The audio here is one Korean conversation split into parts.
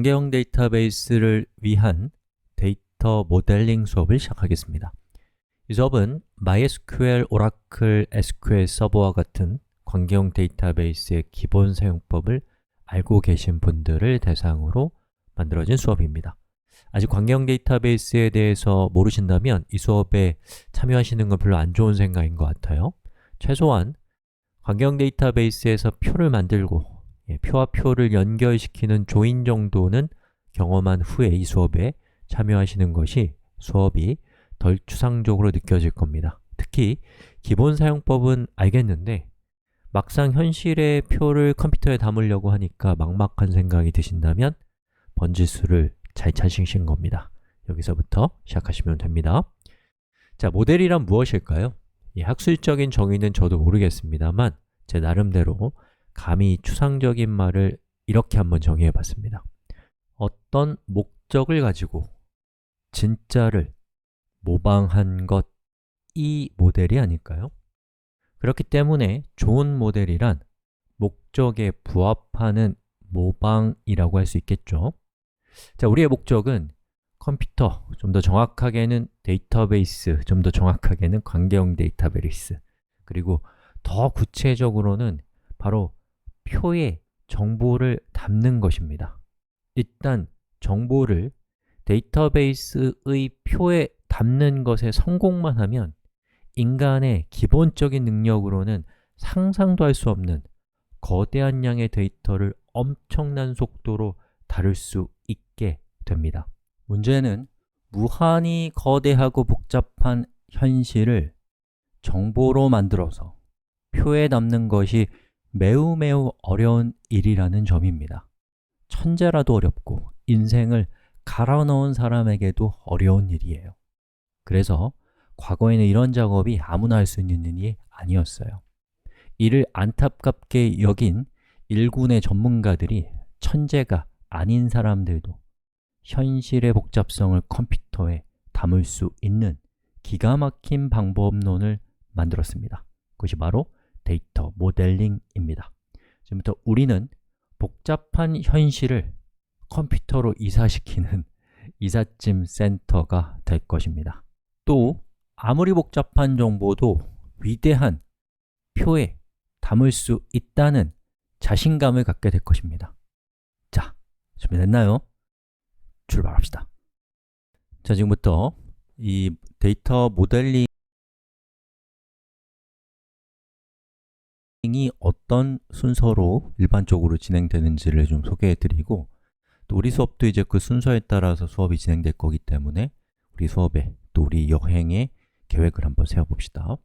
관계형 데이터베이스를 위한 데이터 모델링 수업을 시작하겠습니다. 이 수업은 MySQL, 오라클, SQL 서버와 같은 관계형 데이터베이스의 기본 사용법을 알고 계신 분들을 대상으로 만들어진 수업입니다. 아직 관계형 데이터베이스에 대해서 모르신다면 이 수업에 참여하시는 건 별로 안 좋은 생각인 것 같아요. 최소한 관계형 데이터베이스에서 표를 만들고 표와 표를 연결시키는 조인 정도는 경험한 후에 이 수업에 참여하시는 것이 수업이 덜 추상적으로 느껴질 겁니다. 특히 기본 사용법은 알겠는데 막상 현실의 표를 컴퓨터에 담으려고 하니까 막막한 생각이 드신다면 번지수를 잘 찾으신 겁니다. 여기서부터 시작하시면 됩니다. 자, 모델이란 무엇일까요? 이 학술적인 정의는 저도 모르겠습니다만 제 나름대로 감히 추상적인 말을 이렇게 한번 정의해 봤습니다. 어떤 목적을 가지고 진짜를 모방한 것이 모델이 아닐까요? 그렇기 때문에 좋은 모델이란 목적에 부합하는 모방이라고 할 수 있겠죠. 자, 우리의 목적은 컴퓨터, 좀 더 정확하게는 데이터베이스, 좀 더 정확하게는 관계형 데이터베이스, 그리고 더 구체적으로는 바로 표에 정보를 담는 것입니다. 일단 정보를 데이터베이스의 표에 담는 것에 성공만 하면 인간의 기본적인 능력으로는 상상도 할 수 없는 거대한 양의 데이터를 엄청난 속도로 다룰 수 있게 됩니다. 문제는 무한히 거대하고 복잡한 현실을 정보로 만들어서 표에 담는 것이 매우 어려운 일이라는 점입니다. 천재라도 어렵고 인생을 갈아 넣은 사람에게도 어려운 일이에요. 그래서 과거에는 이런 작업이 아무나 할 수 있는 일이 아니었어요. 이를 안타깝게 여긴 일군의 전문가들이 천재가 아닌 사람들도 현실의 복잡성을 컴퓨터에 담을 수 있는 기가 막힌 방법론을 만들었습니다. 그것이 바로 데이터 모델링입니다. 지금부터 우리는 복잡한 현실을 컴퓨터로 이사시키는 이삿짐 센터가 될 것입니다. 또 아무리 복잡한 정보도 위대한 표에 담을 수 있다는 자신감을 갖게 될 것입니다. 자, 준비됐나요? 출발합시다. 자, 지금부터 이 데이터 모델링 이 어떤 순서로 일반적으로 진행되는지를 좀 소개해 드리고 또 우리 수업도 이제 그 순서에 따라서 수업이 진행될 거기 때문에 우리 수업에 또 우리 여행의 계획을 한번 세워봅시다.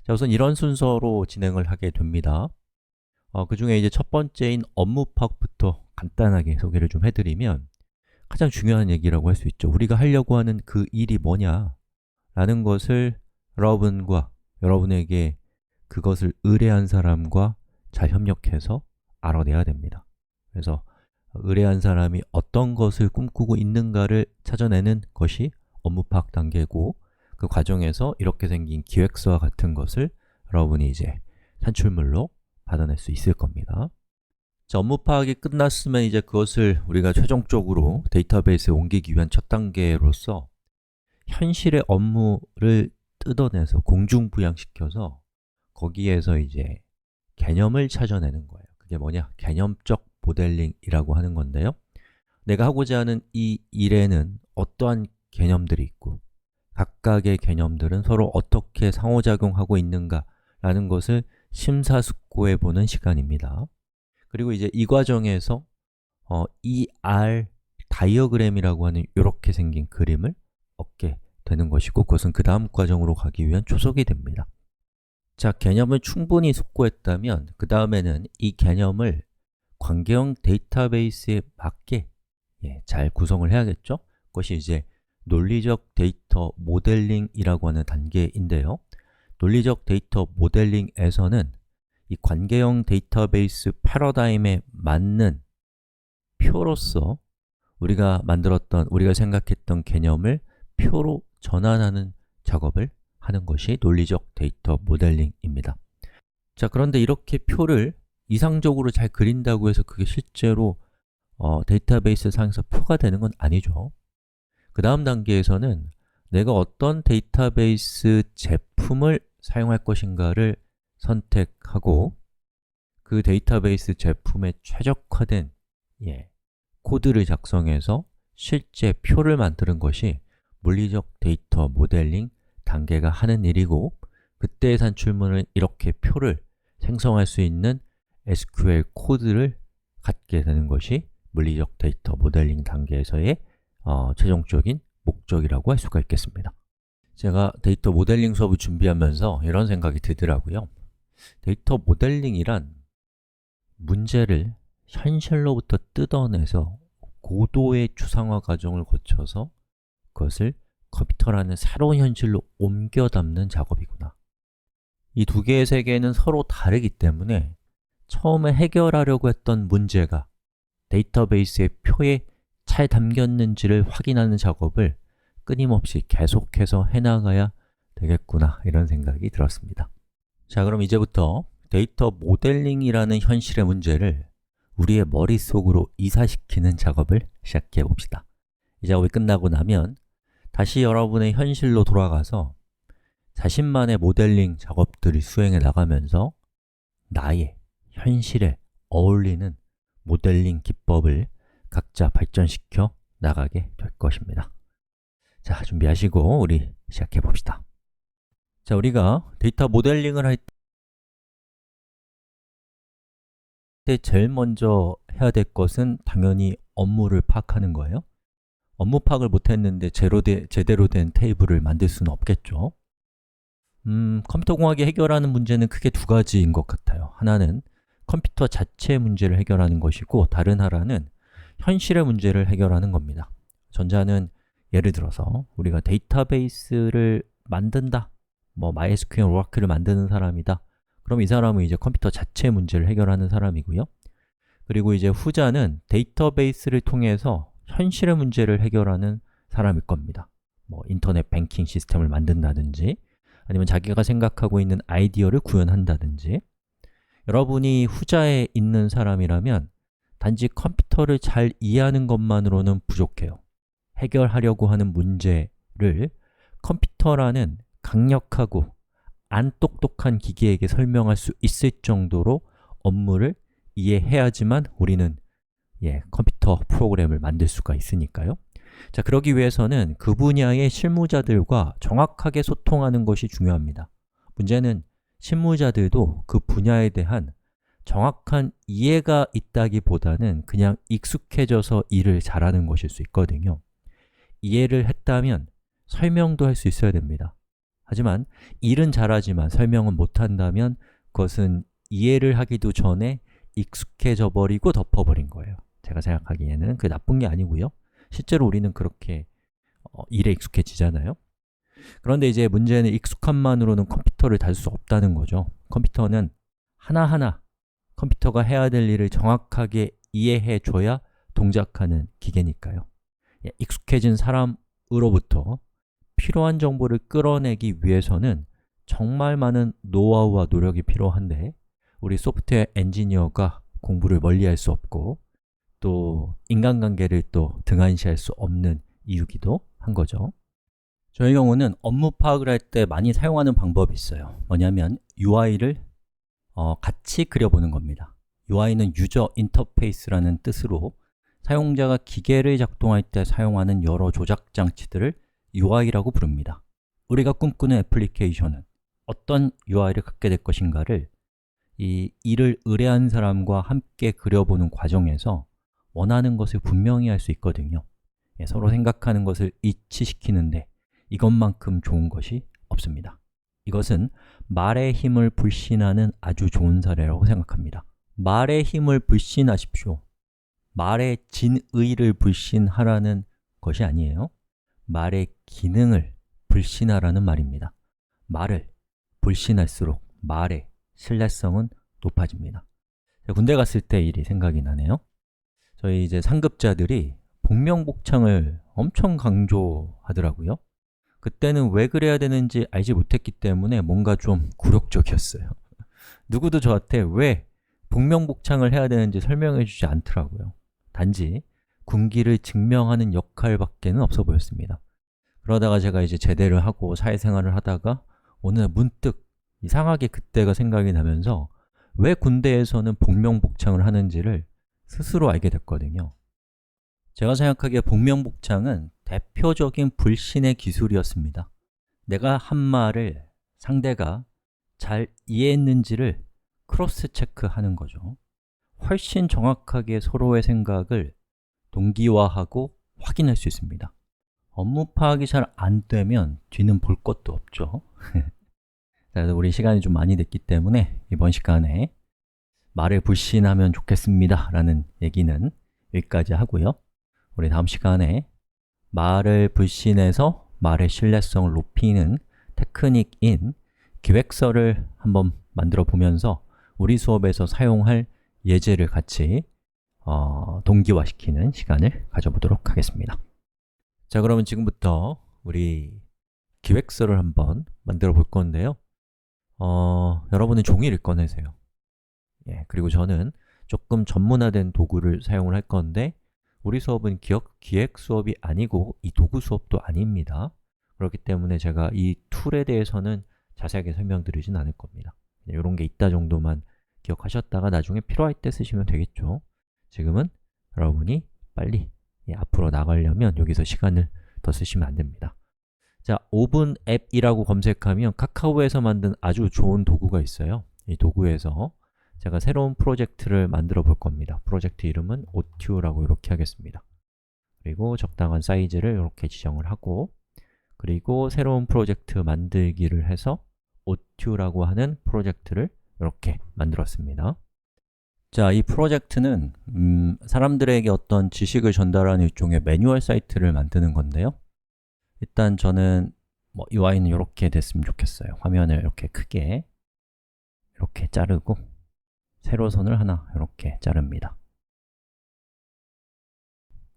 자, 우선 이런 순서로 진행을 하게 됩니다. 그 중에 이제 첫 번째인 업무 파악부터 간단하게 소개를 좀 해드리면 가장 중요한 얘기라고 할 수 있죠. 우리가 하려고 하는 그 일이 뭐냐 라는 것을 여러분과 여러분에게 그것을 의뢰한 사람과 잘 협력해서 알아내야 됩니다. 그래서 의뢰한 사람이 어떤 것을 꿈꾸고 있는가를 찾아내는 것이 업무 파악 단계고 그 과정에서 이렇게 생긴 기획서와 같은 것을 여러분이 이제 산출물로 받아낼 수 있을 겁니다. 자, 업무 파악이 끝났으면 이제 그것을 우리가 최종적으로 데이터베이스에 옮기기 위한 첫 단계로서 현실의 업무를 뜯어내서 공중부양시켜서 거기에서 이제 개념을 찾아내는 거예요. 그게 뭐냐? 개념적 모델링이라고 하는 건데요. 내가 하고자 하는 이 일에는 어떠한 개념들이 있고 각각의 개념들은 서로 어떻게 상호작용하고 있는가 라는 것을 심사숙고해 보는 시간입니다. 그리고 이제 이 과정에서 ER 다이어그램이라고 하는 이렇게 생긴 그림을 얻게 되는 것이고 그것은 그 다음 과정으로 가기 위한 초석이 됩니다. 자, 개념을 충분히 숙고했다면 그 다음에는 이 개념을 관계형 데이터베이스에 맞게 잘 구성을 해야겠죠? 그것이 이제 논리적 데이터 모델링이라고 하는 단계인데요. 논리적 데이터 모델링에서는 이 관계형 데이터베이스 패러다임에 맞는 표로서 우리가 만들었던, 우리가 생각했던 개념을 표로 전환하는 작업을 하는 것이 논리적 데이터 모델링입니다. 자, 그런데 이렇게 표를 이상적으로 잘 그린다고 해서 그게 실제로 데이터베이스 상에서 표가 되는 건 아니죠. 그 다음 단계에서는 내가 어떤 데이터베이스 제품을 사용할 것인가를 선택하고 그 데이터베이스 제품에 최적화된 코드를 작성해서 실제 표를 만드는 것이 물리적 데이터 모델링 단계가 하는 일이고, 그때의 산출물은 이렇게 표를 생성할 수 있는 SQL 코드를 갖게 되는 것이 물리적 데이터 모델링 단계에서의 최종적인 목적이라고 할 수가 있겠습니다. 제가 데이터 모델링 수업을 준비하면서 이런 생각이 들더라고요. 데이터 모델링이란 문제를 현실로부터 뜯어내서 고도의 추상화 과정을 거쳐서 그것을 컴퓨터라는 새로운 현실로 옮겨 담는 작업이구나. 이 두 개의 세계는 서로 다르기 때문에 처음에 해결하려고 했던 문제가 데이터베이스의 표에 잘 담겼는지를 확인하는 작업을 끊임없이 계속해서 해나가야 되겠구나, 이런 생각이 들었습니다. 자, 그럼 이제부터 데이터 모델링이라는 현실의 문제를 우리의 머릿속으로 이사시키는 작업을 시작해 봅시다. 이 작업이 끝나고 나면 다시 여러분의 현실로 돌아가서 자신만의 모델링 작업들을 수행해 나가면서 나의 현실에 어울리는 모델링 기법을 각자 발전시켜 나가게 될 것입니다. 자, 준비하시고 우리 시작해 봅시다. 자, 우리가 데이터 모델링을 할 때 제일 먼저 해야 될 것은 당연히 업무를 파악하는 거예요. 업무 파악을 못했는데 제대로 된 테이블을 만들 수는 없겠죠. 컴퓨터공학이 해결하는 문제는 크게 두 가지인 것 같아요. 하나는 컴퓨터 자체의 문제를 해결하는 것이고, 다른 하나는 현실의 문제를 해결하는 겁니다. 전자는 예를 들어서 우리가 데이터베이스를 만든다, MySQL, 오라클을 만드는 사람이다. 그럼 이 사람은 이제 컴퓨터 자체의 문제를 해결하는 사람이고요. 그리고 이제 후자는 데이터베이스를 통해서 현실의 문제를 해결하는 사람일 겁니다. 인터넷 뱅킹 시스템을 만든다든지, 아니면 자기가 생각하고 있는 아이디어를 구현한다든지. 여러분이 후자에 있는 사람이라면 단지 컴퓨터를 잘 이해하는 것만으로는 부족해요. 해결하려고 하는 문제를 컴퓨터라는 강력하고 안 똑똑한 기계에게 설명할 수 있을 정도로 업무를 이해해야지만 우리는 컴퓨터 프로그램을 만들 수가 있으니까요. 자, 그러기 위해서는 그 분야의 실무자들과 정확하게 소통하는 것이 중요합니다. 문제는 실무자들도 그 분야에 대한 정확한 이해가 있다기보다는 그냥 익숙해져서 일을 잘하는 것일 수 있거든요. 이해를 했다면 설명도 할 수 있어야 됩니다. 하지만 일은 잘하지만 설명은 못한다면 그것은 이해를 하기도 전에 익숙해져 버리고 덮어버린 거예요. 제가 생각하기에는 그게 나쁜 게 아니고요. 실제로 우리는 그렇게 일에 익숙해지잖아요. 그런데 이제 문제는 익숙함만으로는 컴퓨터를 다룰 수 없다는 거죠. 컴퓨터는 하나하나 컴퓨터가 해야 될 일을 정확하게 이해해 줘야 동작하는 기계니까요. 익숙해진 사람으로부터 필요한 정보를 끌어내기 위해서는 정말 많은 노하우와 노력이 필요한데 우리 소프트웨어 엔지니어가 공부를 멀리할 수 없고 또 인간관계를 또 등한시할 수 없는 이유기도 한 거죠. 저희 경우는 업무 파악을 할 때 많이 사용하는 방법이 있어요. 뭐냐면 UI를 같이 그려보는 겁니다. UI는 유저 인터페이스라는 뜻으로 사용자가 기계를 작동할 때 사용하는 여러 조작 장치들을 UI라고 부릅니다. 우리가 꿈꾸는 애플리케이션은 어떤 UI를 갖게 될 것인가를 이 일을 의뢰한 사람과 함께 그려보는 과정에서 원하는 것을 분명히 할 수 있거든요. 서로 생각하는 것을 일치시키는데 이것만큼 좋은 것이 없습니다. 이것은 말의 힘을 불신하는 아주 좋은 사례라고 생각합니다. 말의 힘을 불신하십시오. 말의 진의를 불신하라는 것이 아니에요. 말의 기능을 불신하라는 말입니다. 말을 불신할수록 말의 신뢰성은 높아집니다. 군대 갔을 때 일이 생각이 나네요. 저희 이제 상급자들이 복명복창을 엄청 강조하더라고요. 그때는 왜 그래야 되는지 알지 못했기 때문에 뭔가 좀 굴욕적이었어요. 누구도 저한테 왜 복명복창을 해야 되는지 설명해 주지 않더라고요. 단지 군기를 증명하는 역할밖에는 없어 보였습니다. 그러다가 제가 이제 제대를 하고 사회생활을 하다가 어느 날 문득 이상하게 그때가 생각이 나면서 왜 군대에서는 복명복창을 하는지를 스스로 알게 됐거든요. 제가 생각하기에 복명복창은 대표적인 불신의 기술이었습니다. 내가 한 말을 상대가 잘 이해했는지를 크로스 체크하는 거죠. 훨씬 정확하게 서로의 생각을 동기화하고 확인할 수 있습니다. 업무 파악이 잘 안 되면 뒤는 볼 것도 없죠. 자, 우리 시간이 좀 많이 됐기 때문에 이번 시간에 말을 불신하면 좋겠습니다 라는 얘기는 여기까지 하고요. 우리 다음 시간에 말을 불신해서 말의 신뢰성을 높이는 테크닉인 기획서를 한번 만들어 보면서 우리 수업에서 사용할 예제를 같이 동기화시키는 시간을 가져보도록 하겠습니다. 자, 그러면 지금부터 우리 기획서를 한번 만들어 볼 건데요. 여러분은 종이를 꺼내세요. 그리고 저는 조금 전문화된 도구를 사용을 할 건데 우리 수업은 기획 수업이 아니고 이 도구 수업도 아닙니다. 그렇기 때문에 제가 이 툴에 대해서는 자세하게 설명드리진 않을 겁니다. 이런 게 있다 정도만 기억하셨다가 나중에 필요할 때 쓰시면 되겠죠. 지금은 여러분이 빨리 앞으로 나가려면 여기서 시간을 더 쓰시면 안 됩니다. 자, 오븐 앱이라고 검색하면 카카오에서 만든 아주 좋은 도구가 있어요. 이 도구에서 제가 새로운 프로젝트를 만들어 볼 겁니다. 프로젝트 이름은 오튜라고 이렇게 하겠습니다. 그리고 적당한 사이즈를 이렇게 지정을 하고 그리고 새로운 프로젝트 만들기를 해서 오튜라고 하는 프로젝트를 이렇게 만들었습니다. 자, 이 프로젝트는 사람들에게 어떤 지식을 전달하는 일종의 매뉴얼 사이트를 만드는 건데요. 일단 저는 UI는 이렇게 됐으면 좋겠어요. 화면을 이렇게 크게 이렇게 자르고 세로선을 하나 이렇게 자릅니다.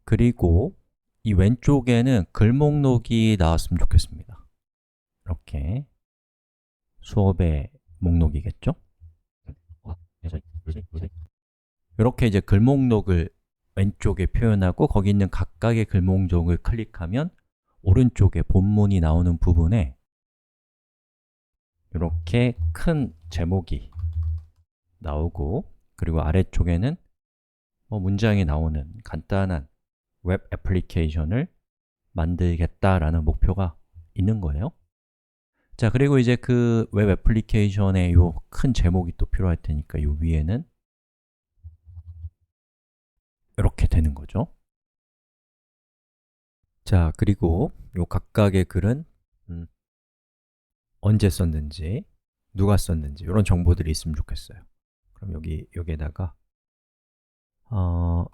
그리고 이 왼쪽에는 글 목록이 나왔으면 좋겠습니다. 이렇게 수업의 목록이겠죠? 이렇게 이제 글 목록을 왼쪽에 표현하고 거기 있는 각각의 글 목록을 클릭하면 오른쪽에 본문이 나오는 부분에 이렇게 큰 제목이 나오고 그리고 아래쪽에는 문장이 나오는 간단한 웹 애플리케이션을 만들겠다라는 목표가 있는 거예요. 자, 그리고 이제 그 웹 애플리케이션의 요 큰 제목이 또 필요할 테니까 요 위에는 이렇게 되는 거죠. 자, 그리고 요 각각의 글은 언제 썼는지, 누가 썼는지 이런 정보들이 있으면 좋겠어요. 그럼 여기에다가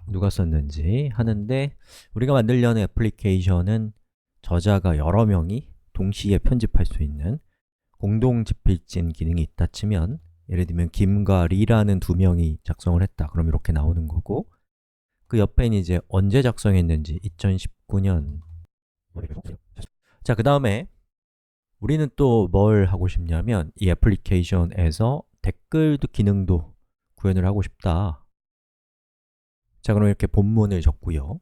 누가 썼는지 하는데 우리가 만들려는 애플리케이션은 저자가 여러 명이 동시에 편집할 수 있는 공동 집필진 기능이 있다 치면 예를 들면 김과 리라는 두 명이 작성을 했다. 그럼 이렇게 나오는 거고 그 옆에는 이제 언제 작성했는지 2019년 자, 그 다음에 우리는 또 뭘 하고 싶냐면 이 애플리케이션에서 댓글도 기능도 구현을 하고 싶다. 자, 그럼 이렇게 본문을 적고요.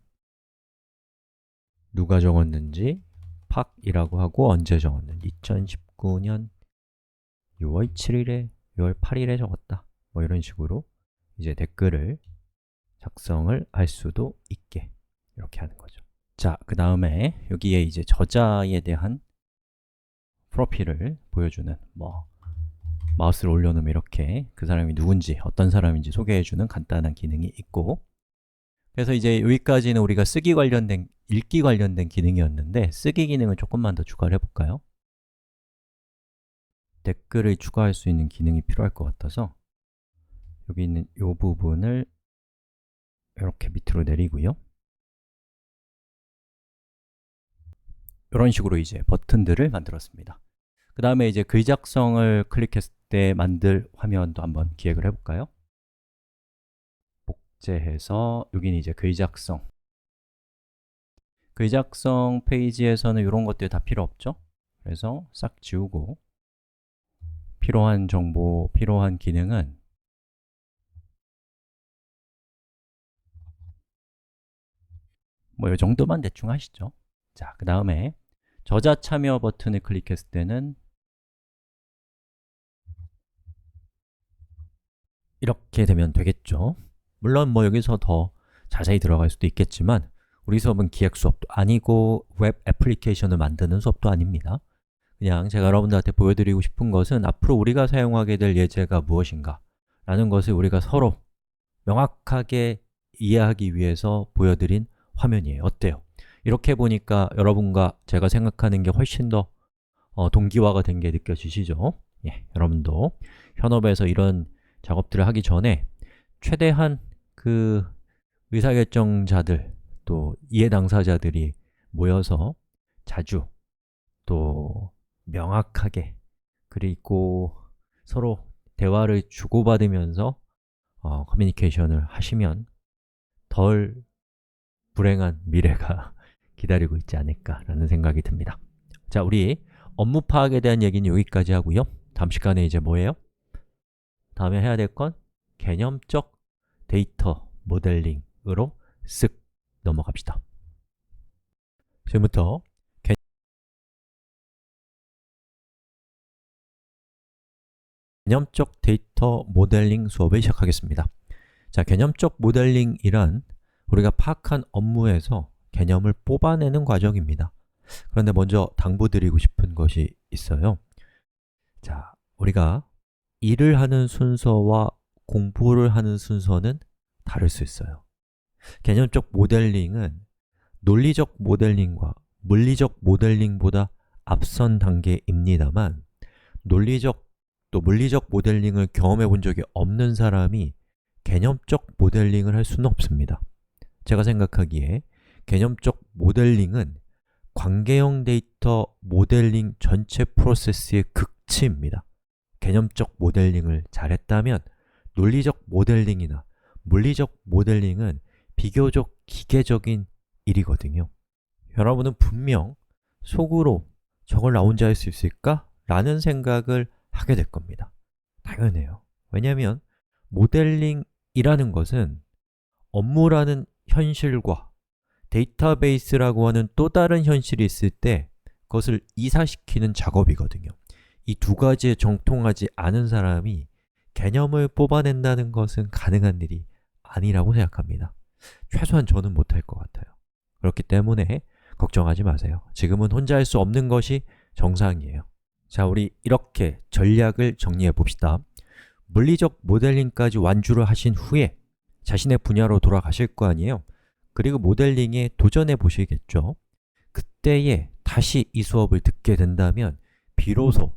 누가 적었는지 팍이라고 하고 언제 적었는지 2019년 6월 7일에 6월 8일에 적었다. 뭐 이런 식으로 이제 댓글을 작성을 할 수도 있게 이렇게 하는 거죠. 자, 그 다음에 여기에 이제 저자에 대한 프로필을 보여주는 마우스를 올려놓으면 이렇게 그 사람이 누군지, 어떤 사람인지 소개해주는 간단한 기능이 있고 그래서 이제 여기까지는 우리가 읽기 관련된 기능이었는데 쓰기 기능을 조금만 더 추가를 해볼까요? 댓글을 추가할 수 있는 기능이 필요할 것 같아서 여기 있는 이 부분을 이렇게 밑으로 내리고요. 이런 식으로 이제 버튼들을 만들었습니다. 그 다음에 이제 글 작성을 클릭했을 때 만들 화면도 한번 기획을 해볼까요? 복제해서 여기는 이제 글 작성 페이지에서는 이런 것들 다 필요 없죠? 그래서 싹 지우고 필요한 정보, 필요한 기능은 뭐 이 정도만 대충 하시죠. 자, 그 다음에 저자 참여 버튼을 클릭했을 때는 이렇게 되면 되겠죠. 물론 뭐 여기서 더 자세히 들어갈 수도 있겠지만 우리 수업은 기획 수업도 아니고 웹 애플리케이션을 만드는 수업도 아닙니다. 그냥 제가 여러분들한테 보여드리고 싶은 것은 앞으로 우리가 사용하게 될 예제가 무엇인가 라는 것을 우리가 서로 명확하게 이해하기 위해서 보여드린 화면이에요. 어때요? 이렇게 보니까 여러분과 제가 생각하는 게 훨씬 더 동기화가 된 게 느껴지시죠? 예, 여러분도 현업에서 이런 작업들을 하기 전에 최대한 그 의사결정자들 또 이해 당사자들이 모여서 자주 또 명확하게 그리고 서로 대화를 주고받으면서 커뮤니케이션을 하시면 덜 불행한 미래가 기다리고 있지 않을까라는 생각이 듭니다. 자, 우리 업무 파악에 대한 얘기는 여기까지 하고요. 다음 시간에 이제 뭐예요? 다음에 해야 될 건 개념적 데이터 모델링으로 쓱 넘어갑시다. 지금부터 개념적 데이터 모델링 수업을 시작하겠습니다. 자, 개념적 모델링이란 우리가 파악한 업무에서 개념을 뽑아내는 과정입니다. 그런데 먼저 당부드리고 싶은 것이 있어요. 자, 우리가 일을 하는 순서와 공부를 하는 순서는 다를 수 있어요. 개념적 모델링은 논리적 모델링과 물리적 모델링보다 앞선 단계입니다만 논리적 또 물리적 모델링을 경험해 본 적이 없는 사람이 개념적 모델링을 할 수는 없습니다. 제가 생각하기에 개념적 모델링은 관계형 데이터 모델링 전체 프로세스의 극치입니다. 개념적 모델링을 잘했다면 논리적 모델링이나 물리적 모델링은 비교적 기계적인 일이거든요. 여러분은 분명 속으로 저걸 나 혼자 할 수 있을까? 라는 생각을 하게 될 겁니다. 당연해요. 왜냐하면 모델링이라는 것은 업무라는 현실과 데이터베이스라고 하는 또 다른 현실이 있을 때 그것을 이사시키는 작업이거든요. 이 두 가지에 정통하지 않은 사람이 개념을 뽑아낸다는 것은 가능한 일이 아니라고 생각합니다. 최소한 저는 못할 것 같아요. 그렇기 때문에 걱정하지 마세요. 지금은 혼자 할 수 없는 것이 정상이에요. 자, 우리 이렇게 전략을 정리해 봅시다. 물리적 모델링까지 완주를 하신 후에 자신의 분야로 돌아가실 거 아니에요? 그리고 모델링에 도전해 보시겠죠? 그때에 다시 이 수업을 듣게 된다면 비로소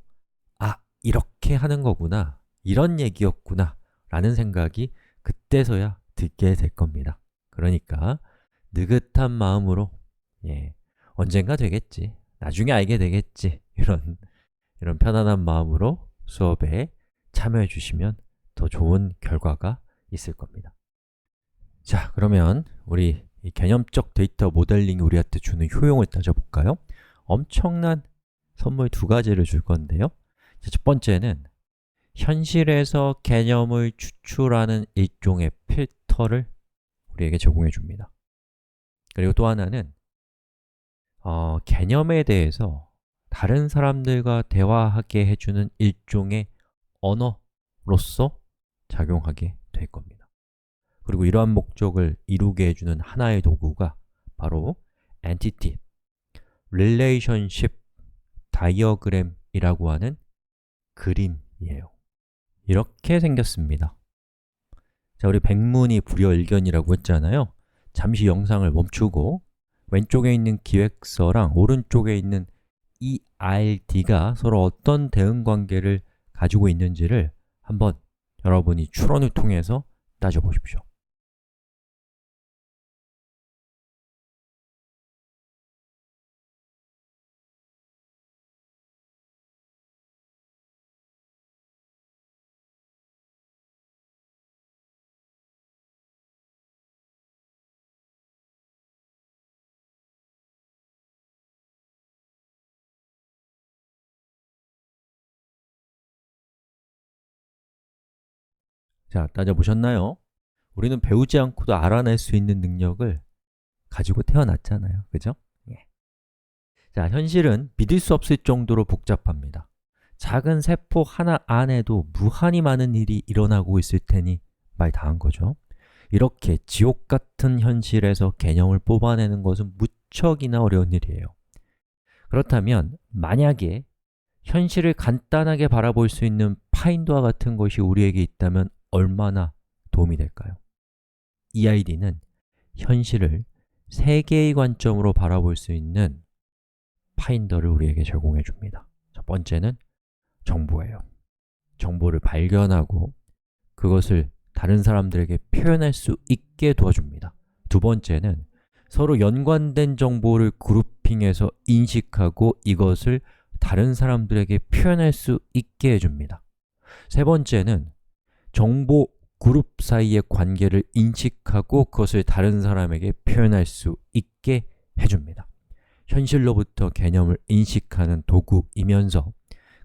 이렇게 하는 거구나, 이런 얘기였구나 라는 생각이 그때서야 듣게 될 겁니다. 그러니까 느긋한 마음으로 언젠가 되겠지, 나중에 알게 되겠지 이런 편안한 마음으로 수업에 참여해 주시면 더 좋은 결과가 있을 겁니다. 자, 그러면 우리 이 개념적 데이터 모델링이 우리한테 주는 효용을 따져볼까요? 엄청난 선물 두 가지를 줄 건데요. 자, 첫 번째는 현실에서 개념을 추출하는 일종의 필터를 우리에게 제공해 줍니다. 그리고 또 하나는 개념에 대해서 다른 사람들과 대화하게 해주는 일종의 언어로서 작용하게 될 겁니다. 그리고 이러한 목적을 이루게 해주는 하나의 도구가 바로 Entity Relationship Diagram이라고 하는 그림이에요. 이렇게 생겼습니다. 자, 우리 백문이 불여일견이라고 했잖아요. 잠시 영상을 멈추고 왼쪽에 있는 기획서랑 오른쪽에 있는 ERD가 서로 어떤 대응관계를 가지고 있는지를 한번 여러분이 추론을 통해서 따져보십시오. 자, 따져보셨나요? 우리는 배우지 않고도 알아낼 수 있는 능력을 가지고 태어났잖아요. 그죠? 예. 자, 현실은 믿을 수 없을 정도로 복잡합니다. 작은 세포 하나 안에도 무한히 많은 일이 일어나고 있을 테니 말 다 한 거죠. 이렇게 지옥 같은 현실에서 개념을 뽑아내는 것은 무척이나 어려운 일이에요. 그렇다면 만약에 현실을 간단하게 바라볼 수 있는 파인더와 같은 것이 우리에게 있다면 얼마나 도움이 될까요? EID는 현실을 세 개의 관점으로 바라볼 수 있는 파인더를 우리에게 제공해 줍니다. 첫 번째는 정보예요. 정보를 발견하고 그것을 다른 사람들에게 표현할 수 있게 도와줍니다. 두 번째는 서로 연관된 정보를 그룹핑해서 인식하고 이것을 다른 사람들에게 표현할 수 있게 해줍니다. 세 번째는 정보 그룹 사이의 관계를 인식하고 그것을 다른 사람에게 표현할 수 있게 해줍니다. 현실로부터 개념을 인식하는 도구이면서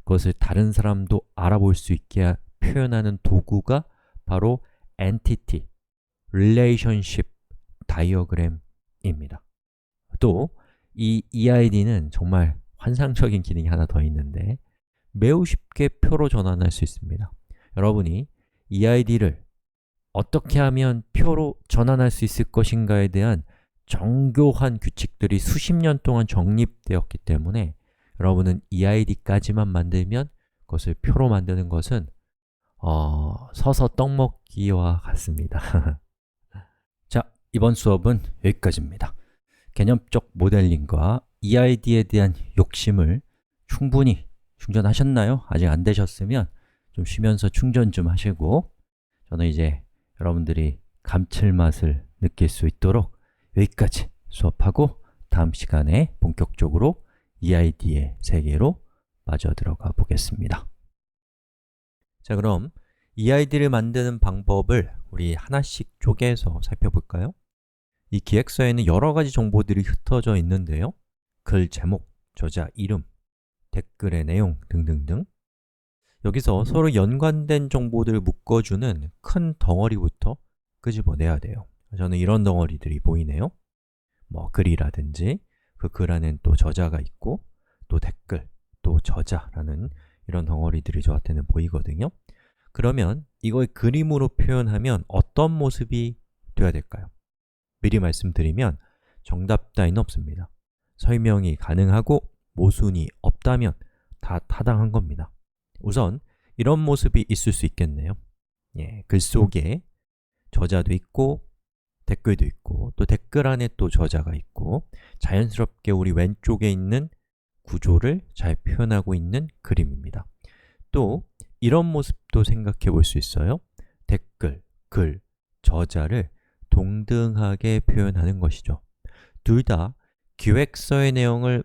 그것을 다른 사람도 알아볼 수 있게 표현하는 도구가 바로 Entity, Relationship Diagram입니다. 또 이 EID는 정말 환상적인 기능이 하나 더 있는데 매우 쉽게 표로 전환할 수 있습니다. 여러분이 EID를 어떻게 하면 표로 전환할 수 있을 것인가에 대한 정교한 규칙들이 수십 년 동안 정립되었기 때문에 여러분은 EID까지만 만들면 그것을 표로 만드는 것은 서서 떡 먹기와 같습니다. 자, 이번 수업은 여기까지입니다. 개념적 모델링과 EID에 대한 욕심을 충분히 충전하셨나요? 아직 안 되셨으면 좀 쉬면서 충전 좀 하시고 저는 이제 여러분들이 감칠맛을 느낄 수 있도록 여기까지 수업하고 다음 시간에 본격적으로 EID의 세계로 빠져들어가 보겠습니다. 자, 그럼 EID를 만드는 방법을 우리 하나씩 쪼개서 살펴볼까요? 이 기획서에는 여러 가지 정보들이 흩어져 있는데요. 글 제목, 저자 이름, 댓글의 내용 등등등 여기서 서로 연관된 정보들을 묶어주는 큰 덩어리부터 끄집어내야 돼요. 저는 이런 덩어리들이 보이네요. 글이라든지 그 글 안엔 또 저자가 있고 또 댓글, 또 저자라는 이런 덩어리들이 저한테는 보이거든요. 그러면 이걸 그림으로 표현하면 어떤 모습이 되어야 될까요? 미리 말씀드리면 정답 따위는 없습니다. 설명이 가능하고 모순이 없다면 다 타당한 겁니다. 우선 이런 모습이 있을 수 있겠네요. 글 속에 저자도 있고 댓글도 있고 또 댓글 안에 또 저자가 있고 자연스럽게 우리 왼쪽에 있는 구조를 잘 표현하고 있는 그림입니다. 또 이런 모습도 생각해 볼 수 있어요. 댓글, 글, 저자를 동등하게 표현하는 것이죠. 둘 다 기획서의 내용을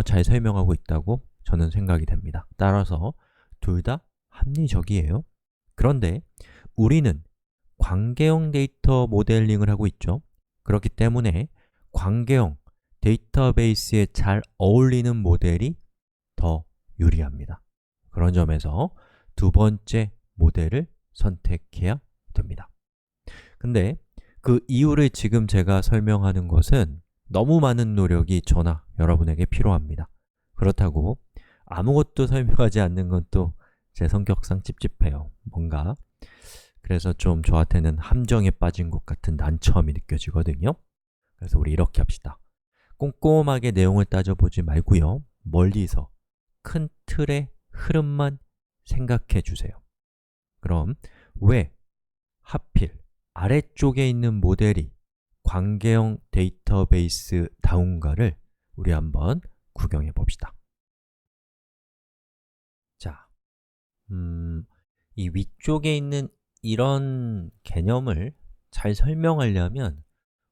잘 설명하고 있다고 저는 생각이 됩니다. 따라서 둘 다 합리적이에요. 그런데 우리는 관계형 데이터 모델링을 하고 있죠. 그렇기 때문에 관계형 데이터베이스에 잘 어울리는 모델이 더 유리합니다. 그런 점에서 두 번째 모델을 선택해야 됩니다. 근데 그 이유를 지금 제가 설명하는 것은 너무 많은 노력이 저나 여러분에게 필요합니다. 그렇다고 아무것도 설명하지 않는 건 또 제 성격상 찝찝해요. 뭔가 그래서 좀 저한테는 함정에 빠진 것 같은 난처함이 느껴지거든요. 그래서 우리 이렇게 합시다. 꼼꼼하게 내용을 따져보지 말고요. 멀리서 큰 틀의 흐름만 생각해 주세요. 그럼 왜 하필 아래쪽에 있는 모델이 관계형 데이터베이스다운가를 우리 한번 구경해 봅시다. 자, 이 위쪽에 있는 이런 개념을 잘 설명하려면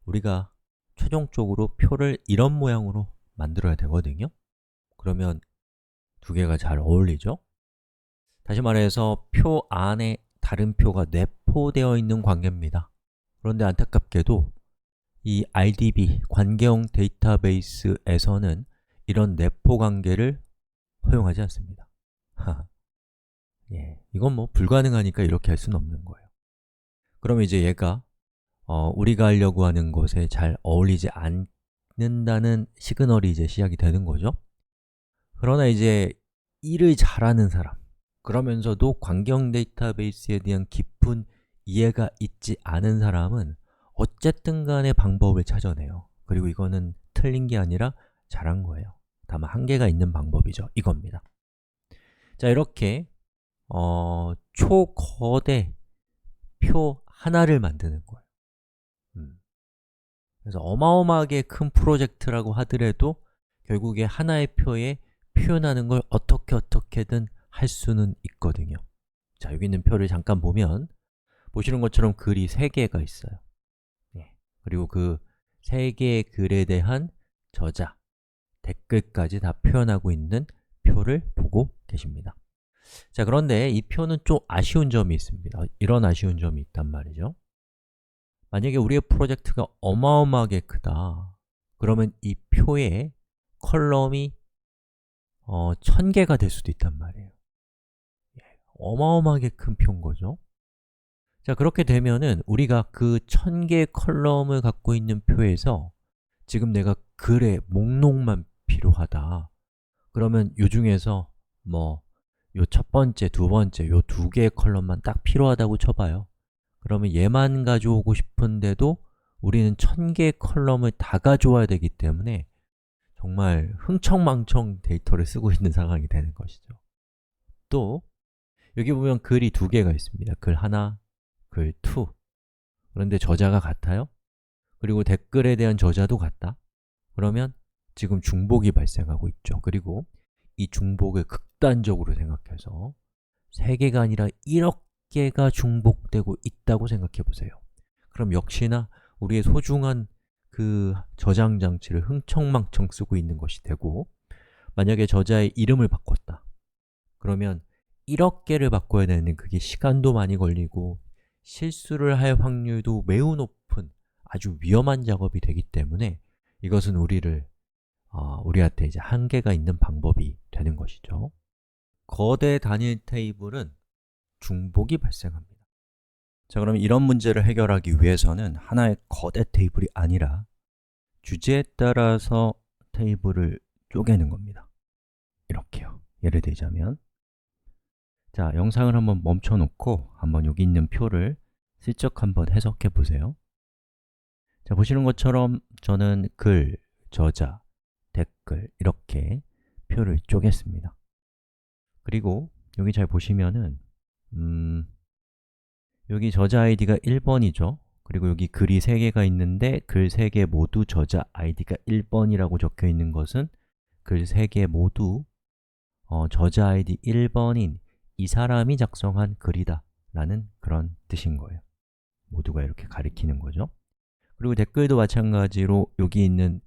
우리가 최종적으로 표를 이런 모양으로 만들어야 되거든요. 그러면 두 개가 잘 어울리죠? 다시 말해서 표 안에 다른 표가 내포되어 있는 관계입니다. 그런데 안타깝게도 이 RDB, 관계형 데이터베이스에서는 이런 내포 관계를 허용하지 않습니다. 이건 불가능하니까 이렇게 할 수는 없는 거예요. 그럼 이제 얘가 우리가 하려고 하는 것에 잘 어울리지 않는다는 시그널이 이제 시작이 되는 거죠. 그러나 이제 일을 잘하는 사람, 그러면서도 관계형 데이터베이스에 대한 깊은 이해가 있지 않은 사람은 어쨌든 간에 방법을 찾아내요. 그리고 이거는 틀린 게 아니라 잘한 거예요. 다만 한계가 있는 방법이죠. 이겁니다. 자, 이렇게 초거대 표 하나를 만드는 거예요. 그래서 어마어마하게 큰 프로젝트라고 하더라도 결국에 하나의 표에 표현하는 걸 어떻게든 할 수는 있거든요. 자, 여기 있는 표를 잠깐 보면 보시는 것처럼 글이 3개가 있어요. 그리고 그 3개의 글에 대한 저자, 댓글까지 다 표현하고 있는 표를 보고 계십니다. 자, 그런데 이 표는 좀 아쉬운 점이 있습니다. 이런 아쉬운 점이 있단 말이죠. 만약에 우리의 프로젝트가 어마어마하게 크다, 그러면 이 표에 컬럼이 1000개가 될 수도 있단 말이에요. 어마어마하게 큰 표인 거죠. 자, 그렇게 되면은 우리가 그 1000개의 컬럼을 갖고 있는 표에서 지금 내가 글의 목록만 필요하다, 그러면 요 중에서 뭐 요 첫 번째, 두 번째, 요 2개의 컬럼만 딱 필요하다고 쳐봐요. 그러면 얘만 가져오고 싶은데도 우리는 1000개의 컬럼을 다 가져와야 되기 때문에 정말 흥청망청 데이터를 쓰고 있는 상황이 되는 것이죠. 또 여기 보면 글이 2개가 있습니다. 글 하나, 글 2. 그런데 저자가 같아요? 그리고 댓글에 대한 저자도 같다? 그러면 지금 중복이 발생하고 있죠. 그리고 이 중복을 극단적으로 생각해서 3개가 아니라 1억 개가 중복되고 있다고 생각해 보세요. 그럼 역시나 우리의 소중한 그 저장 장치를 흥청망청 쓰고 있는 것이 되고, 만약에 저자의 이름을 바꿨다, 그러면 1억 개를 바꿔야 되는, 그게 시간도 많이 걸리고 실수를 할 확률도 매우 높은 아주 위험한 작업이 되기 때문에 이것은 우리한테 이제 한계가 있는 방법이 되는 것이죠. 거대 단일 테이블은 중복이 발생합니다. 자, 그럼 이런 문제를 해결하기 위해서는 하나의 거대 테이블이 아니라 주제에 따라서 테이블을 쪼개는 겁니다. 이렇게요. 예를 들자면, 자, 영상을 한번 멈춰 놓고 한번 여기 있는 표를 슬쩍 한번 해석해 보세요. 자, 보시는 것처럼 저는 글, 저자, 댓글 이렇게 표를 쪼갰습니다. 그리고 여기 잘 보시면은 여기 저자 아이디가 1번이죠. 그리고 여기 글이 3개가 있는데 글 3개 모두 저자 아이디가 1번이라고 적혀 있는 것은 글 3개 모두 저자 아이디 1번인 이 사람이 작성한 글이다 라는 그런 뜻인 거예요. 모두가 이렇게 가리키는 거죠. 그리고 댓글도 마찬가지로 여기 있는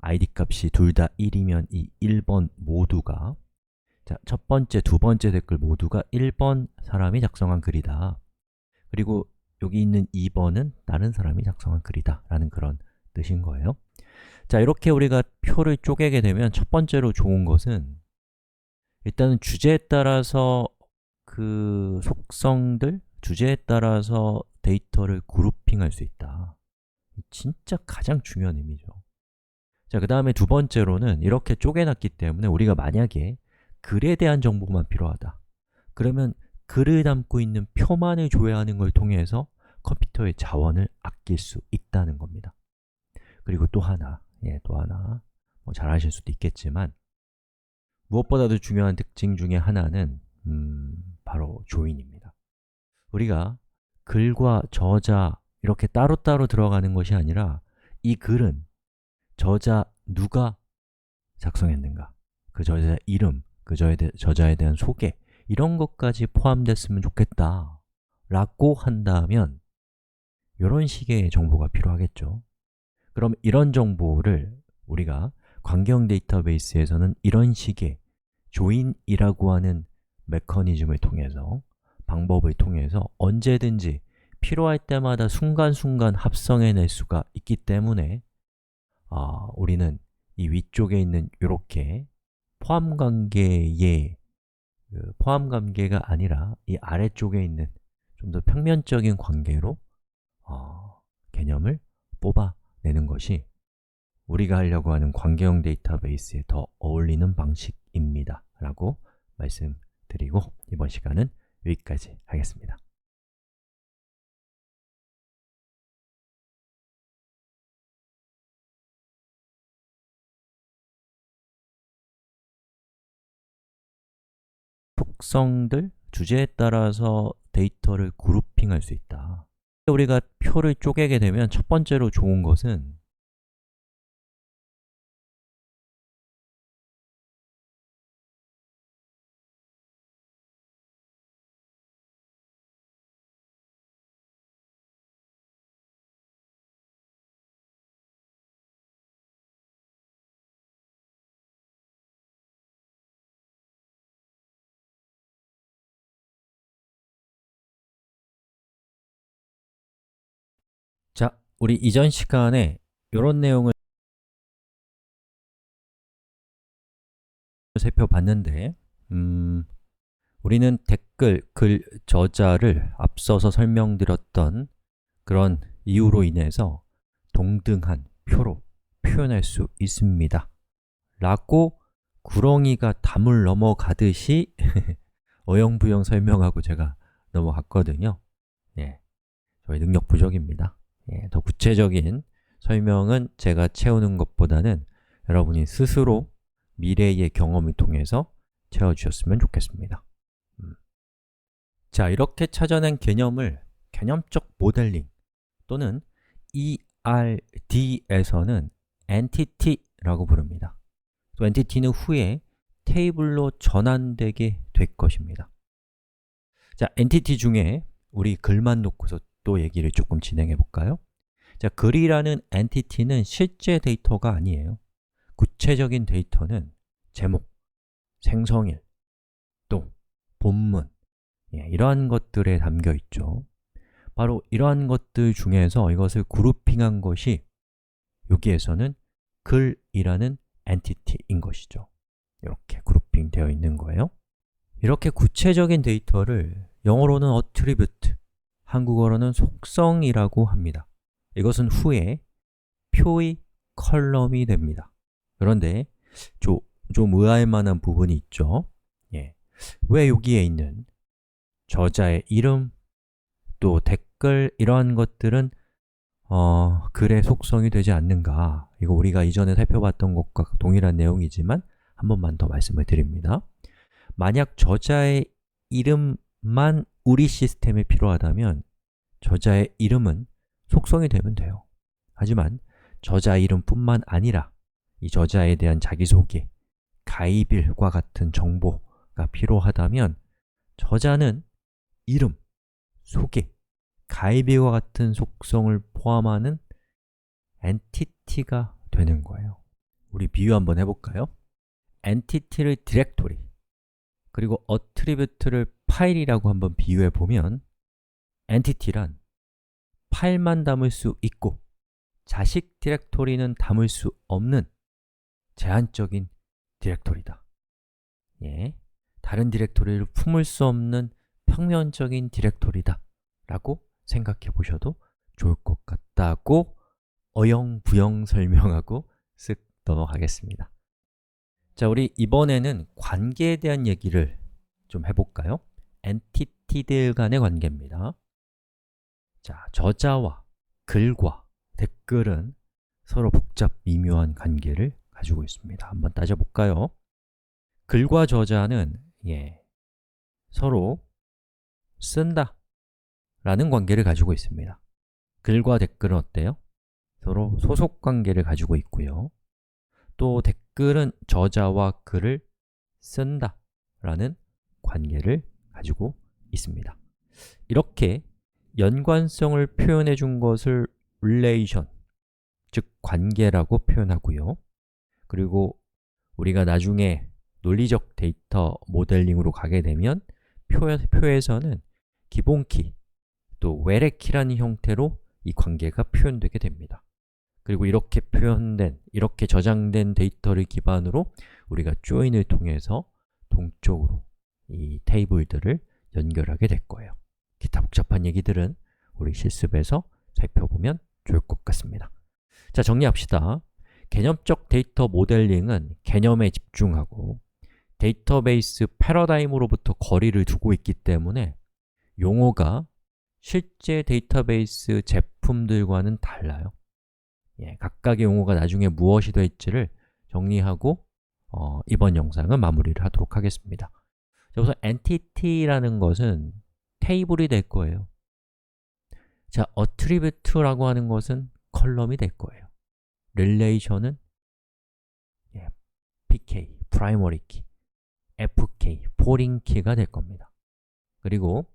아이디 값이 둘 다 1이면 이 1번 모두가, 자, 첫 번째, 두 번째 댓글 모두가 1번 사람이 작성한 글이다. 그리고 여기 있는 2번은 다른 사람이 작성한 글이다 라는 그런 뜻인 거예요. 자, 이렇게 우리가 표를 쪼개게 되면 첫 번째로 좋은 것은 일단은 주제에 따라서 그 속성들, 주제에 따라서 데이터를 그룹핑할 수 있다. 진짜 가장 중요한 의미죠. 자, 그 다음에 두 번째로는 이렇게 쪼개놨기 때문에 우리가 만약에 글에 대한 정보만 필요하다, 그러면 글을 담고 있는 표만을 조회하는 걸 통해서 컴퓨터의 자원을 아낄 수 있다는 겁니다. 그리고 또 하나, 뭐 잘 아실 수도 있겠지만 무엇보다도 중요한 특징 중에 하나는 바로 조인입니다. 우리가 글과 저자 이렇게 따로따로 들어가는 것이 아니라 이 글은 저자 누가 작성했는가, 그 저자의 이름, 그 저자에 대한 소개, 이런 것까지 포함됐으면 좋겠다 라고 한다면 이런 식의 정보가 필요하겠죠. 그럼 이런 정보를 우리가 관계형 데이터베이스에서는 이런 식의 조인이라고 하는 메커니즘을 통해서, 방법을 통해서 언제든지 필요할 때마다 순간순간 합성해낼 수가 있기 때문에 우리는 이 위쪽에 있는 이렇게 포함관계의 포함관계가 아니라 이 아래쪽에 있는 좀 더 평면적인 관계로 개념을 뽑아내는 것이 우리가 하려고 하는 관계형 데이터베이스에 더 어울리는 방식입니다 라고 말씀드리고 이번 시간은 여기까지 하겠습니다. 속성들, 주제에 따라서 데이터를 그룹핑할 수 있다. 우리가 표를 쪼개게 되면 첫 번째로 좋은 것은 자, 우리 이전 시간에 이런 내용을 살펴봤는데 우리는 댓글, 글, 저자를 앞서서 설명드렸던 그런 이유로 인해서 동등한 표로 표현할 수 있습니다 라고 구렁이가 담을 넘어가듯이 어영부영 설명하고 제가 넘어갔거든요. 저희 능력 부족입니다. 더 구체적인 설명은 제가 채우는 것보다는 여러분이 스스로 미래의 경험을 통해서 채워주셨으면 좋겠습니다. 자, 이렇게 찾아낸 개념을 개념적 모델링 또는 ERD에서는 entity라고 부릅니다. 또 entity는 후에 테이블로 전환되게 될 것입니다. 자, entity 중에 우리 글만 놓고서 또 얘기를 조금 진행해 볼까요? 자, 글이라는 entity는 실제 데이터가 아니에요. 구체적인 데이터는 제목, 생성일, 또 본문, 이러한 것들에 담겨 있죠. 바로 이러한 것들 중에서 이것을 그룹핑한 것이 여기에서는 글이라는 엔티티인 것이죠. 이렇게 그룹핑 되어 있는 거예요. 이렇게 구체적인 데이터를 영어로는 attribute, 한국어로는 속성이라고 합니다. 이것은 후에 표의 컬럼이 됩니다. 그런데 좀 의아할 만한 부분이 있죠. 왜 여기에 있는 저자의 이름, 또 댓글 이러한 것들은 글의 속성이 되지 않는가? 이거 우리가 이전에 살펴봤던 것과 동일한 내용이지만 한 번만 더 말씀을 드립니다. 만약 저자의 이름만 우리 시스템에 필요하다면 저자의 이름은 속성이 되면 돼요. 하지만 저자 이름뿐만 아니라 이 저자에 대한 자기소개, 가입일과 같은 정보가 필요하다면 저자는 이름, 소개, 가입일과 같은 속성을 포함하는 엔티티가 되는 거예요. 우리 비유 한번 해볼까요? 엔티티를 디렉토리, 그리고 attribute를 파일이라고 한번 비유해 보면 엔티티란 파일만 담을 수 있고 자식 디렉토리는 담을 수 없는 제한적인 디렉토리다. 다른 디렉토리를 품을 수 없는 평면적인 디렉토리다 라고 생각해 보셔도 좋을 것 같다고 어영부영 설명하고 쓱 넘어가겠습니다. 자, 우리 이번에는 관계에 대한 얘기를 좀 해볼까요? 엔티티들 간의 관계입니다. 자, 저자와 글과 댓글은 서로 복잡 미묘한 관계를 가지고 있습니다. 한번 따져볼까요? 글과 저자는 서로 쓴다 라는 관계를 가지고 있습니다. 글과 댓글은 어때요? 서로 소속 관계를 가지고 있고요. 또 댓글은 저자와 글을 쓴다 라는 관계를 가지고 있습니다. 이렇게 연관성을 표현해 준 것을 relation, 즉 관계라고 표현하고요. 그리고 우리가 나중에 논리적 데이터 모델링으로 가게 되면 표에서는 기본키, 또 외래키라는 형태로 이 관계가 표현되게 됩니다. 그리고 이렇게 표현된, 이렇게 저장된 데이터를 기반으로 우리가 조인을 통해서 동적으로 이 테이블들을 연결하게 될 거예요. 기타 복잡한 얘기들은 우리 실습에서 살펴보면 좋을 것 같습니다. 자, 정리합시다. 개념적 데이터 모델링은 개념에 집중하고 데이터베이스 패러다임으로부터 거리를 두고 있기 때문에 용어가 실제 데이터베이스 제품들과는 달라요. 각각의 용어가 나중에 무엇이 될지를 정리하고 이번 영상은 마무리를 하도록 하겠습니다. 자, 우선 entity라는 것은 테이블이 될 거예요. 자, attribute라고 하는 것은 컬럼이 될 거예요. relation은 pk, primary key, fk, foreign key가 될 겁니다. 그리고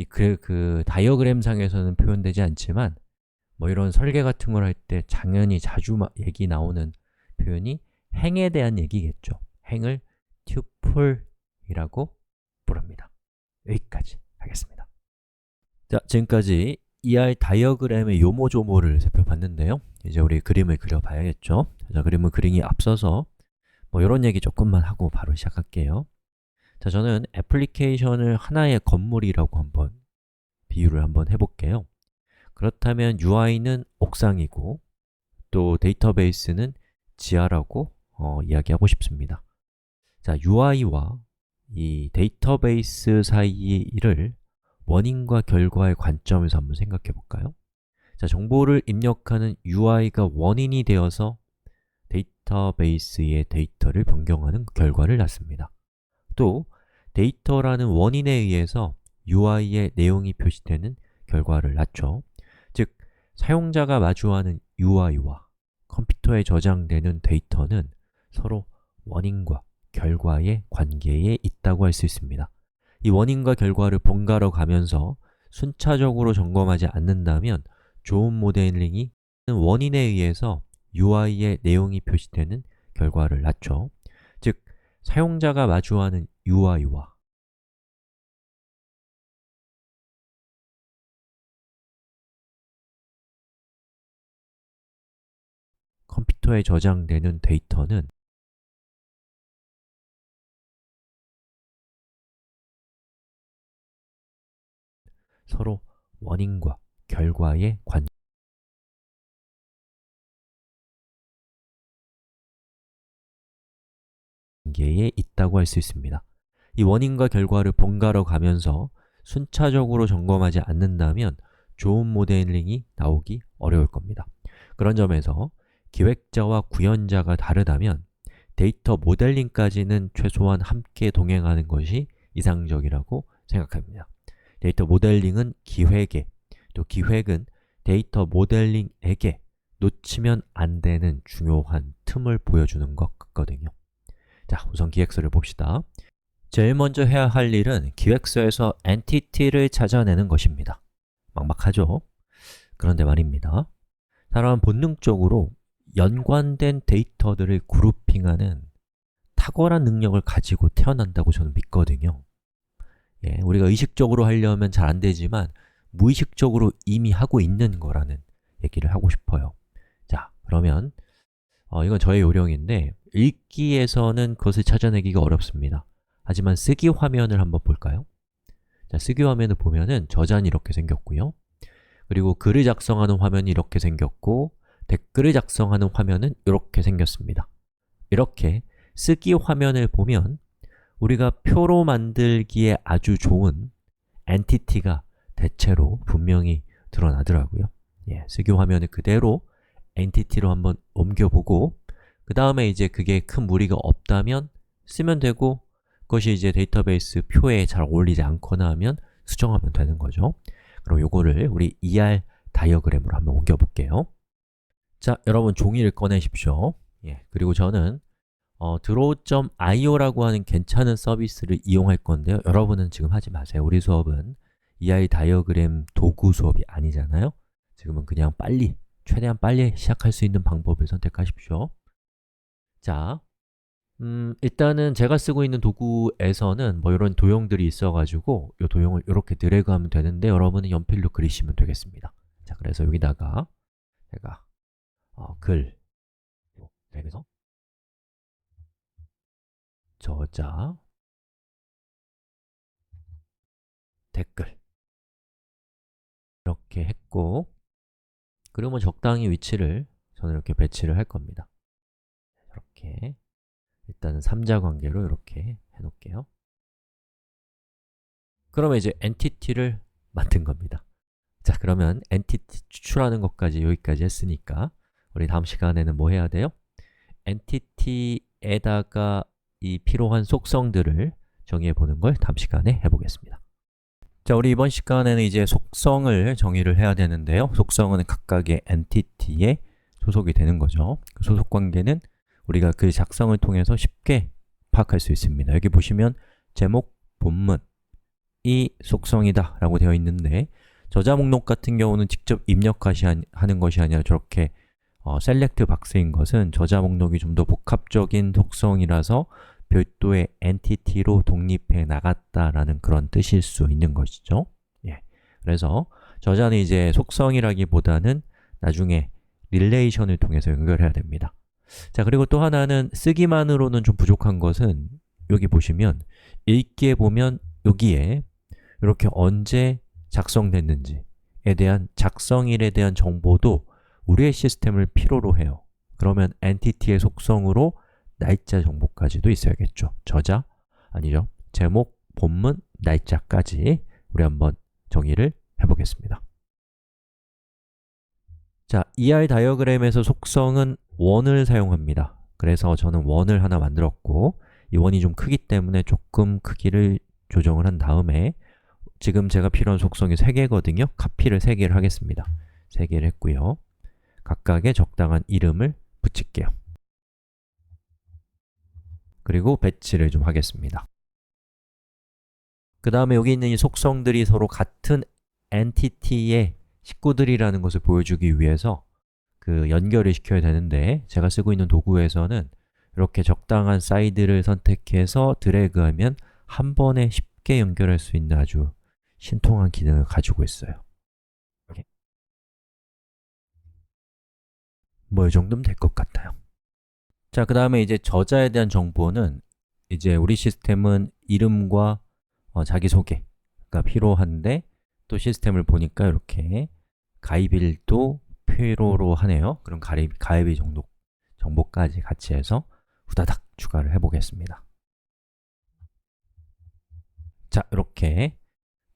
그 다이어그램상에서는 표현되지 않지만 뭐 이런 설계 같은 걸 할 때 당연히 자주 얘기 나오는 표현이 행에 대한 얘기겠죠. 행을 tuple이라고 부릅니다. 여기까지 하겠습니다. 자, 지금까지 ER 다이어그램의 요모조모를 살펴봤는데요. 이제 우리 그림을 그려봐야겠죠. 자, 그림을 그리기 앞서서 뭐 이런 얘기 조금만 하고 바로 시작할게요. 자, 저는 애플리케이션을 하나의 건물이라고 한번 비유를 한번 해볼게요. 그렇다면 UI는 옥상이고 또 데이터베이스는 지하라고 이야기하고 싶습니다. 자, UI와 이 데이터베이스 사이의 일을 원인과 결과의 관점에서 한번 생각해 볼까요? 자, 정보를 입력하는 UI가 원인이 되어서 데이터베이스의 데이터를 변경하는 결과를 낳습니다. 또 데이터라는 원인에 의해서 UI의 내용이 표시되는 결과를 낳죠. 즉, 사용자가 마주하는 UI와 컴퓨터에 저장되는 데이터는 서로 원인과 결과의 관계에 있다고 할 수 있습니다. 이 원인과 결과를 번갈아 가면서 순차적으로 점검하지 않는다면 좋은 모델링이 원인에 의해서 UI의 내용이 표시되는 결과를 낳죠. 즉, 사용자가 마주하는 UI와 컴퓨터에 저장되는 데이터는 서로 원인과 결과의 관계에 있다고 할 수 있습니다. 이 원인과 결과를 번갈아 가면서 순차적으로 점검하지 않는다면 좋은 모델링이 나오기 어려울 겁니다. 그런 점에서 기획자와 구현자가 다르다면 데이터 모델링까지는 최소한 함께 동행하는 것이 이상적이라고 생각합니다. 데이터 모델링은 기획에, 또 기획은 데이터 모델링에게 놓치면 안 되는 중요한 틈을 보여주는 것 같거든요. 자, 우선 기획서를 봅시다. 제일 먼저 해야 할 일은 기획서에서 entity를 찾아내는 것입니다. 막막하죠? 그런데 말입니다. 사람은 본능적으로 연관된 데이터들을 그룹핑하는 탁월한 능력을 가지고 태어난다고 저는 믿거든요. 우리가 의식적으로 하려면 잘 안 되지만 무의식적으로 이미 하고 있는 거라는 얘기를 하고 싶어요. 자, 그러면 이건 저의 요령인데 읽기에서는 그것을 찾아내기가 어렵습니다. 하지만 쓰기 화면을 한번 볼까요? 자, 쓰기 화면을 보면은 저장이 이렇게 생겼고요. 그리고 글을 작성하는 화면이 이렇게 생겼고 댓글을 작성하는 화면은 이렇게 생겼습니다. 이렇게 쓰기 화면을 보면 우리가 표로 만들기에 아주 좋은 엔티티가 대체로 분명히 드러나더라고요. 쓰기 화면을 그대로 엔티티로 한번 옮겨보고 그 다음에 이제 그게 큰 무리가 없다면 쓰면 되고 그것이 이제 데이터베이스 표에 잘 어울리지 않거나 하면 수정하면 되는 거죠. 그럼 요거를 우리 ER 다이어그램으로 한번 옮겨볼게요. 자, 여러분 종이를 꺼내십시오. 그리고 저는 draw.io라고 하는 괜찮은 서비스를 이용할 건데요. 여러분은 지금 하지 마세요. 우리 수업은 ER 다이어그램 도구 수업이 아니잖아요. 지금은 그냥 빨리, 최대한 빨리 시작할 수 있는 방법을 선택하십시오. 자, 일단은 제가 쓰고 있는 도구에서는 뭐 이런 도형들이 있어가지고 이 도형을 이렇게 드래그하면 되는데 여러분은 연필로 그리시면 되겠습니다. 자, 그래서 여기다가 제가 글 드래그해서 저자 댓글 이렇게 했고 그리고 뭐 적당히 위치를 저는 이렇게 배치를 할 겁니다. 이렇게 일단은 삼자관계로 이렇게 해놓을게요. 그러면 이제 엔티티를 만든 겁니다. 자, 그러면 엔티티 추출하는 것까지 여기까지 했으니까 우리 다음 시간에는 뭐 해야 돼요? 엔티티에다가 이 필요한 속성들을 정의해 보는 걸 다음 시간에 해보겠습니다. 자, 우리 이번 시간에는 이제 속성을 정의를 해야 되는데요. 속성은 각각의 엔티티에 소속이 되는 거죠. 그 소속 관계는 우리가 그 작성을 통해서 쉽게 파악할 수 있습니다. 여기 보시면 제목, 본문, 이 속성이다 라고 되어 있는데 저자 목록 같은 경우는 직접 입력하는 것이 아니라 저렇게 셀렉트 박스인 것은 저자 목록이 좀 더 복합적인 속성이라서 별도의 엔티티로 독립해 나갔다라는 그런 뜻일 수 있는 것이죠. 예. 그래서 저자는 이제 속성이라기보다는 나중에 릴레이션을 통해서 연결해야 됩니다. 자, 그리고 또 하나는 쓰기만으로는 좀 부족한 것은 여기 보시면 읽기에 보면 여기에 이렇게 언제 작성됐는지에 대한 작성일에 대한 정보도 우리의 시스템을 필요로 해요. 그러면 엔티티의 속성으로 날짜 정보까지도 있어야겠죠. 저자, 아니죠. 제목, 본문, 날짜까지 우리 한번 정의를 해보겠습니다. 자, ER 다이어그램에서 속성은 원을 사용합니다. 그래서 저는 원을 하나 만들었고 이 원이 좀 크기 때문에 조금 크기를 조정을 한 다음에 지금 제가 필요한 속성이 3개거든요. 카피를 3개를 하겠습니다. 3개를 했고요. 각각의 적당한 이름을 붙일게요. 그리고 배치를 좀 하겠습니다. 그 다음에 여기 있는 이 속성들이 서로 같은 엔티티의 식구들이라는 것을 보여주기 위해서 그 연결을 시켜야 되는데 제가 쓰고 있는 도구에서는 이렇게 적당한 사이드를 선택해서 드래그하면 한 번에 쉽게 연결할 수 있는 아주 신통한 기능을 가지고 있어요. 뭐 이 정도면 될 것 같아요. 자, 그 다음에 이제 저자에 대한 정보는 이제 우리 시스템은 이름과 자기소개가 필요한데 또 시스템을 보니까 이렇게 가입일도 필요로 하네요. 그럼 가입일 정보까지 같이 해서 후다닥 추가를 해보겠습니다. 자, 이렇게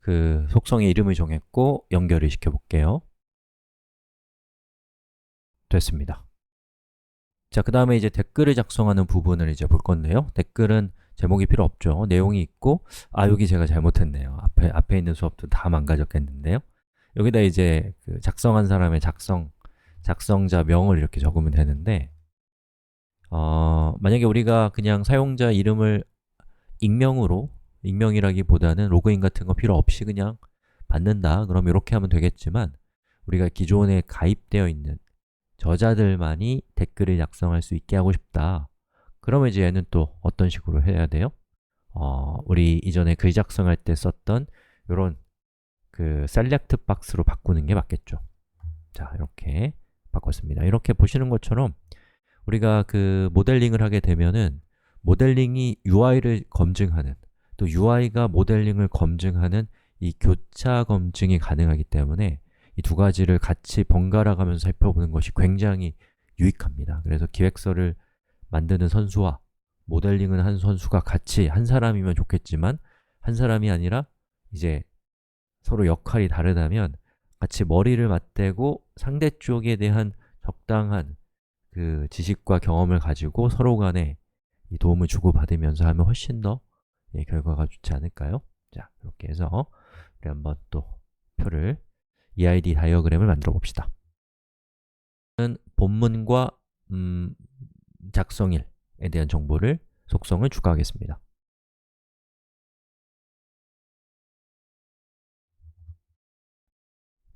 그 속성의 이름을 정했고 연결을 시켜볼게요. 됐습니다. 자, 그 다음에 이제 댓글을 작성하는 부분을 이제 볼 건데요. 댓글은 제목이 필요 없죠. 내용이 있고, 여기 제가 잘못했네요. 앞에 있는 수업도 다 망가졌겠는데요. 여기다 이제 그 작성한 사람의 작성자 명을 이렇게 적으면 되는데 만약에 우리가 그냥 사용자 이름을 익명이라기보다는 로그인 같은 거 필요 없이 그냥 받는다. 그럼 이렇게 하면 되겠지만 우리가 기존에 가입되어 있는 저자들만이 댓글을 작성할 수 있게 하고 싶다. 그러면 이제 얘는 또 어떤 식으로 해야 돼요? 우리 이전에 글 작성할 때 썼던 이런 그 셀렉트 박스로 바꾸는 게 맞겠죠. 자, 이렇게 바꿨습니다. 이렇게 보시는 것처럼 우리가 그 모델링을 하게 되면은 모델링이 UI를 검증하는 또 UI가 모델링을 검증하는 이 교차 검증이 가능하기 때문에 이 두 가지를 같이 번갈아 가면서 살펴보는 것이 굉장히 유익합니다. 그래서 기획서를 만드는 선수와 모델링을 하는 선수가 같이 한 사람이면 좋겠지만 한 사람이 아니라 이제 서로 역할이 다르다면 같이 머리를 맞대고 상대 쪽에 대한 적당한 그 지식과 경험을 가지고 서로 간에 이 도움을 주고받으면서 하면 훨씬 더 결과가 좋지 않을까요? 자, 이렇게 해서 우리 한번 또 표를 EID 다이어그램을 만들어 봅시다. 본문과 작성일에 대한 정보를 속성을 추가하겠습니다.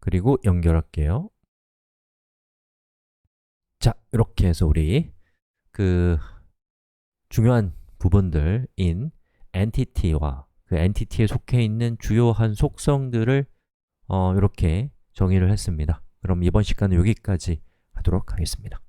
그리고 연결할게요. 자, 이렇게 해서 우리 그 중요한 부분들인 엔티티와 그 엔티티에 속해 있는 주요한 속성들을 이렇게 정의를 했습니다. 그럼 이번 시간은 여기까지 하도록 하겠습니다.